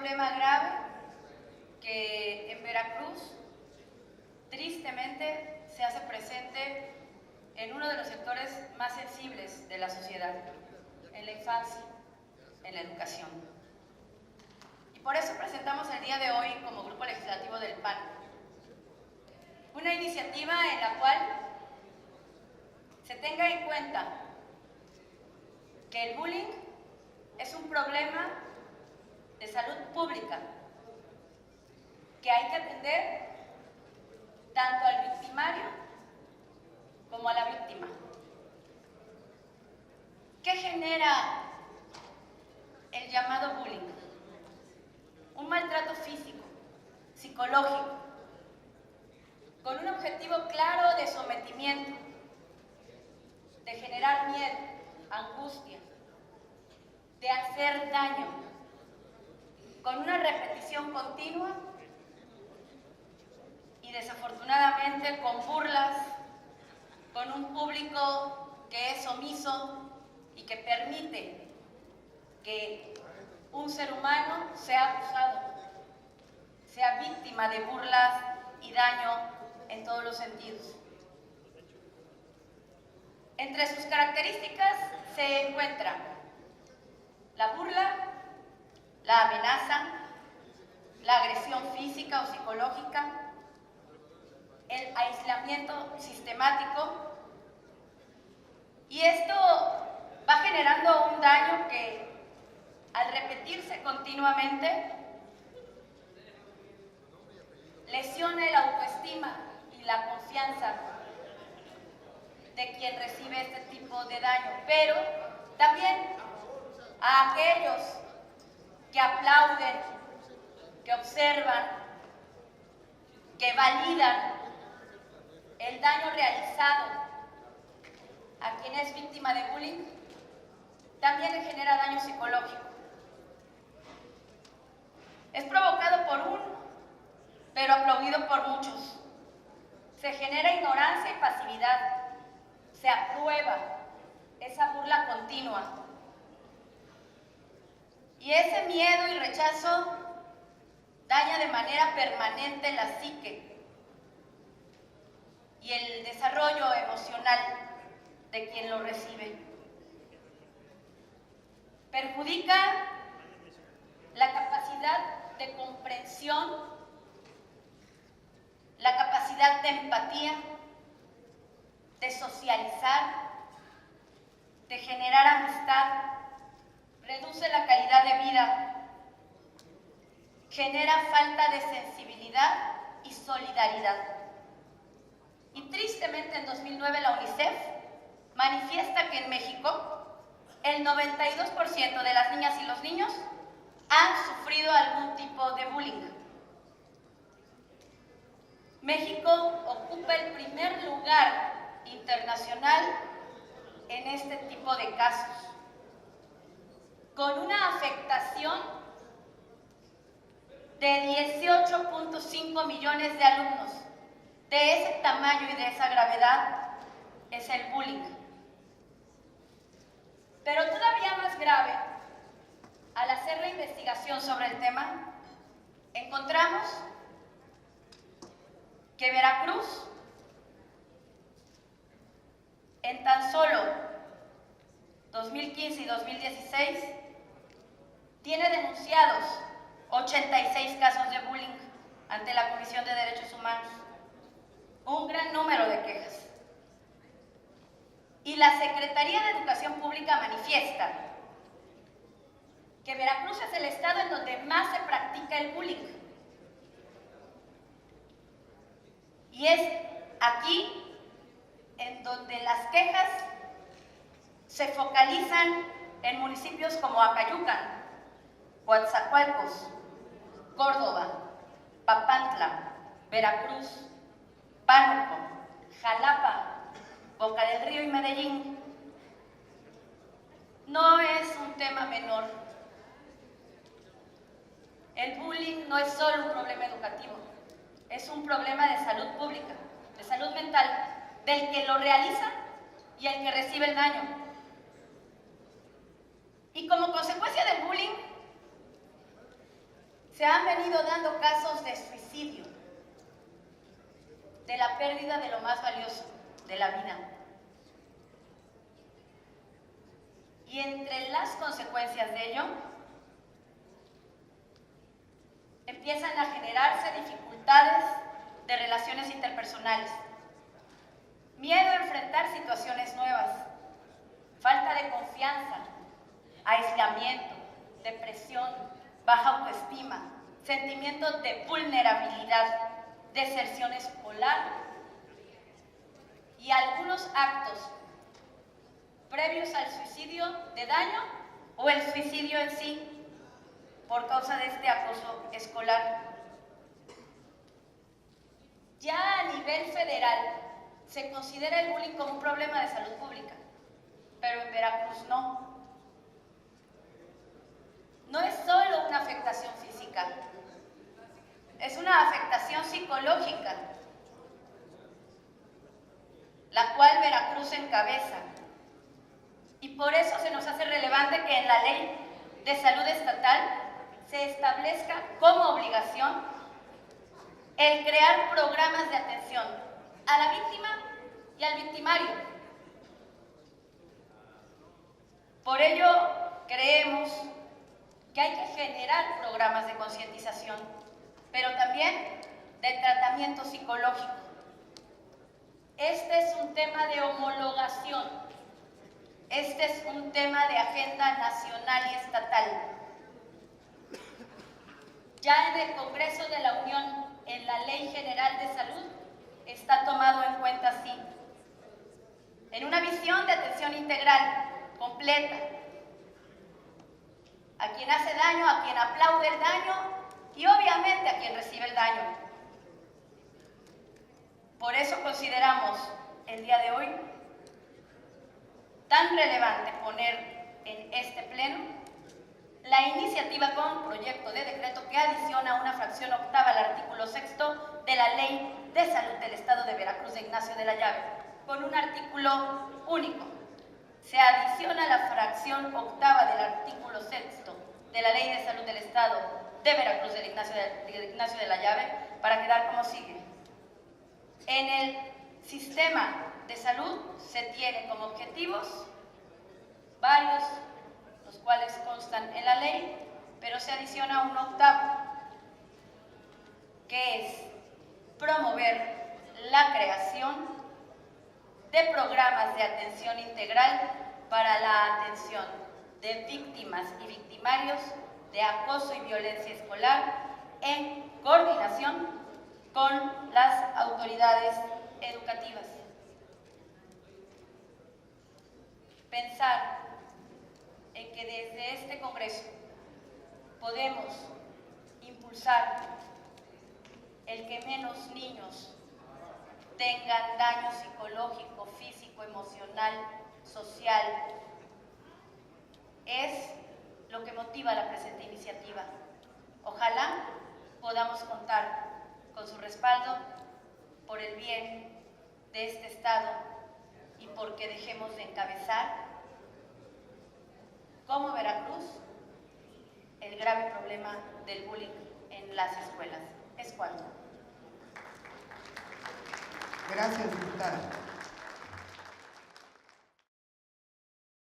problema grave que en Veracruz tristemente se hace presente en uno de los sectores más sensibles de la sociedad, en la infancia, en la educación. Y por eso presentamos el día de hoy como Grupo Legislativo del PAN una iniciativa en la cual se tenga en cuenta que el bullying es un problema de salud pública que hay que atender tanto al victimario como a la víctima. ¿Qué genera el llamado bullying? Un maltrato físico, psicológico, con un objetivo claro de sometimiento, de generar miedo, angustia, de hacer daño, con una repetición continua y desafortunadamente con burlas, con un público que es omiso y que permite que un ser humano sea abusado, sea víctima de burlas y daño en todos los sentidos. Entre sus características se encuentran la burla, la amenaza, la agresión física o psicológica, el aislamiento sistemático, y esto va generando un daño que, al repetirse continuamente, lesiona el autoestima y la confianza de quien recibe este tipo de daño, pero también a aquellos que aplauden, que observan, que validan el daño realizado a quien es víctima de bullying, también le genera daño psicológico. Es provocado por uno, pero aplaudido por muchos. Se genera ignorancia y pasividad. Se aprueba esa burla continua. Y ese miedo y rechazo daña de manera permanente la psique y el desarrollo emocional de quien lo recibe. Perjudica la capacidad de comprensión, la capacidad de empatía, de socializar, de generar amistad, reduce la calidad de vida, genera falta de sensibilidad y solidaridad. Y tristemente en 2009 la UNICEF manifiesta que en México el 92% de las niñas y los niños han sufrido algún tipo de bullying. México ocupa el primer lugar internacional en este tipo de casos, con una afectación de 18.5 millones de alumnos. De ese tamaño y de esa gravedad es el bullying. Pero todavía más grave, al hacer la investigación sobre el tema, encontramos que Veracruz, en tan solo 2015 y 2016, tiene denunciados 86 casos de bullying ante la Comisión de Derechos Humanos, un gran número de quejas. Y la Secretaría de Educación Pública manifiesta que Veracruz es el estado en donde más se practica el bullying. Y es aquí en donde las quejas se focalizan en municipios como Acayucan, Coatzacoalcos, Córdoba, Papantla, Veracruz, Pánuco, Jalapa, Boca del Río y Medellín. No es un tema menor. El bullying no es solo un problema educativo, es un problema de salud pública, de salud mental, del que lo realiza y el que recibe el daño. Y como consecuencia del bullying, se han venido dando casos de suicidio, de la pérdida de lo más valioso, de la vida. Y entre las consecuencias de ello, empiezan a generarse dificultades de relaciones interpersonales, miedo a enfrentar situaciones nuevas, falta de confianza, aislamiento, depresión, baja autoestima, sentimientos de vulnerabilidad, deserción escolar y algunos actos previos al suicidio de daño o el suicidio en sí por causa de este acoso escolar. Ya a nivel federal se considera el bullying como un problema de salud pública, pero en Veracruz no. No es solo una afectación física, es una afectación psicológica, la cual Veracruz encabeza. Y por eso se nos hace relevante que en la Ley de Salud Estatal se establezca como obligación el crear programas de atención a la víctima y al victimario. Por ello, creemos que hay que generar programas de concientización, pero también de tratamiento psicológico. Este es un tema de homologación, este es un tema de agenda nacional y estatal. Ya en el Congreso de la Unión, en la Ley General de Salud, está tomado en cuenta así, en una visión de atención integral, completa, a quien hace daño, a quien aplaude el daño y obviamente a quien recibe el daño. Por eso consideramos el día de hoy tan relevante poner en este pleno la iniciativa con proyecto de decreto que adiciona una fracción octava al artículo 6º de la Ley de Salud del Estado de Veracruz de Ignacio de la Llave, con un artículo único. Se adiciona la fracción octava del artículo 6º de la Ley de Salud del Estado de Veracruz de Ignacio de la Llave para quedar como sigue. En el sistema de salud se tiene como objetivos varios, los cuales constan en la ley, pero se adiciona un octavo, que es promover la creación de programas de atención integral para la atención de víctimas y victimarios de acoso y violencia escolar en coordinación con las autoridades educativas. Pensar en que desde este Congreso podemos impulsar el que menos niños tengan daño psicológico, físico, emocional, social, es lo que motiva la presente iniciativa. Ojalá podamos contar con su respaldo por el bien de este Estado y porque dejemos de encabezar como Veracruz el grave problema del bullying en las escuelas. Es cuanto. Gracias, diputada.